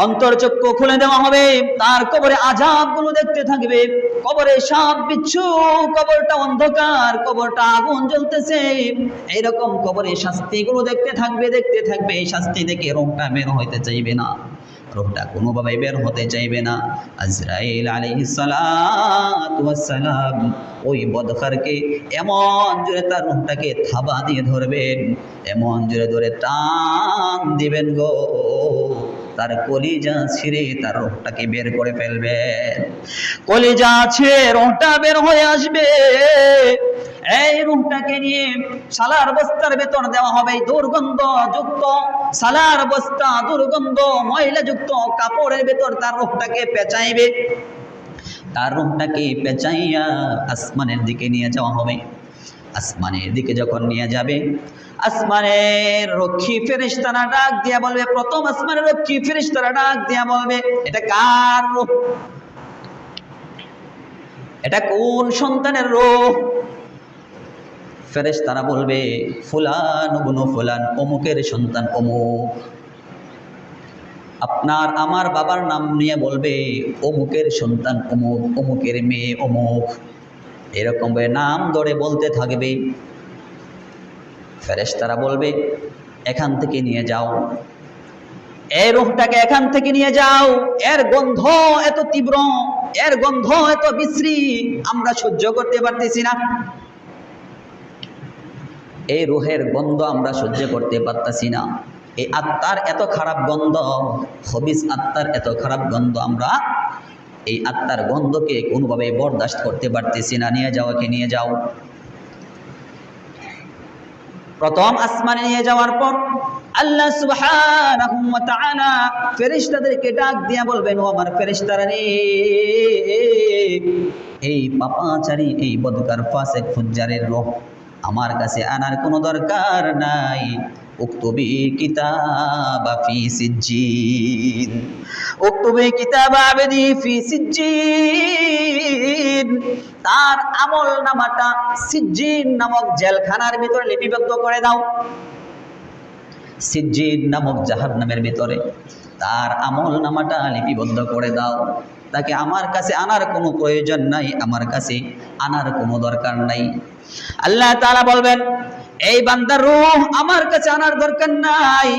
অন্তরচক্ষু খুলে দেওয়া হবে, তার কবরে আযাবগুলো দেখতে থাকবে। কবরে সাপ বিচ্ছু, কবরটা অন্ধকার, কবরটা আগুন জ্বলতেছে, এইরকম কবরে শাস্তিগুলো দেখতে থাকবে। এই শাস্তি দেখে রূহটা বের হইতে চাইবে না, রূহটা কোনোভাবে বের হতে চাইবে না। আজরাইল আলাইহিস সালাতু ওয়াস সালাম ওই বদখারকে এমন জোরে তার রূহটাকে থাবা দিয়ে ধরবেন, এমন জোরে ধরে টান দিবেন গো, তার কলিজা ছিঁড়ে তার রূহটাকে বের করে ফেলবেন। কলিজা ছিঁড়ে রূহটা বের হয়ে আসবে। এই রূহটাকে নিয়ে সালার বস্তার ভেতর দেওয়া হবে। দুর্গন্ধযুক্ত সালার বস্তা, দুর্গন্ধ ময়লাযুক্ত কাপড়ের ভেতর তার রূহটাকে পেঁচাইবে। তার রূহটাকে পেঁচাইয়া আসমানের দিকে নিয়ে যাওয়া হবে। আসমানের দিকে যখন নিয়ে যাবে, আসমানের রক্ষী ফেরেশতারা ডাক দিয়া বলবে, প্রথম আসমানের রক্ষী ফেরেশতারা ডাক দিয়া বলবে, এটা কার রূহ? এটা কোন সন্তানের রূহ? ফেরেশতারা বলবে, ফুলান ইবনে ফুলান, অমুকের সন্তান অমুক। আপনার আমার বাবার নাম নিয়ে বলবে, অমুকের সন্তান অমুক, অমুকের মেয়ে অমুক, এরকম ভাবে নাম ধরে বলতে থাকবে। ফেরেশতারা বলবে, এখান থেকে নিয়ে যাও, এই রূহটাকে এখান থেকে নিয়ে যাও। এর গন্ধ এত তীব্র, এর গন্ধ এত বিশ্রী, আমরা সহ্য করতে পারতেছি না। এই রূহের গন্ধ আমরা সহ্য করতে পারতেছি না। এই আত্মার এত খারাপ গন্ধ, খবিস আত্মার এত খারাপ গন্ধ, আমরা এই আত্মার গন্ধকে কোনোভাবে বরদাস্ত করতে পারতেছি না। নিয়ে যাও, একে নিয়ে যাও। প্রথম আসমানে নিয়ে যাওয়ার পর আল্লাহ সুবহানাহু ওয়া তাআলা ফেরেশতাদেরকে ডাক দিয়া বলবেন, ও আমার ফেরেশতারা রে, এই পাপাচারী, এই বদকার ফাসিক ফুজ্জারের রূহ আমার কাছে আনার কোনো দরকার নাই। উকতুবি কিতাবা ফি সিজ্জিন, উকতুবি কিতাবা আবদি ফি সিজ্জিন। তার আমল নামাটা সিজ্জিন নামক জেলখানার ভিতরে লিপিবদ্ধ করে দাও। সিজ্জিন নামক জাহান্নামের ভিতরে তার আমল নামাটা লিপিবদ্ধ করে দাও। তাকে আমার কাছে আনার কোনো প্রয়োজন নাই, আমার কাছে আনার কোনো দরকার নাই। আল্লাহ তাআলা বলবেন, এই বান্দার রূহ আমার কাছে আনার দরকার নাই,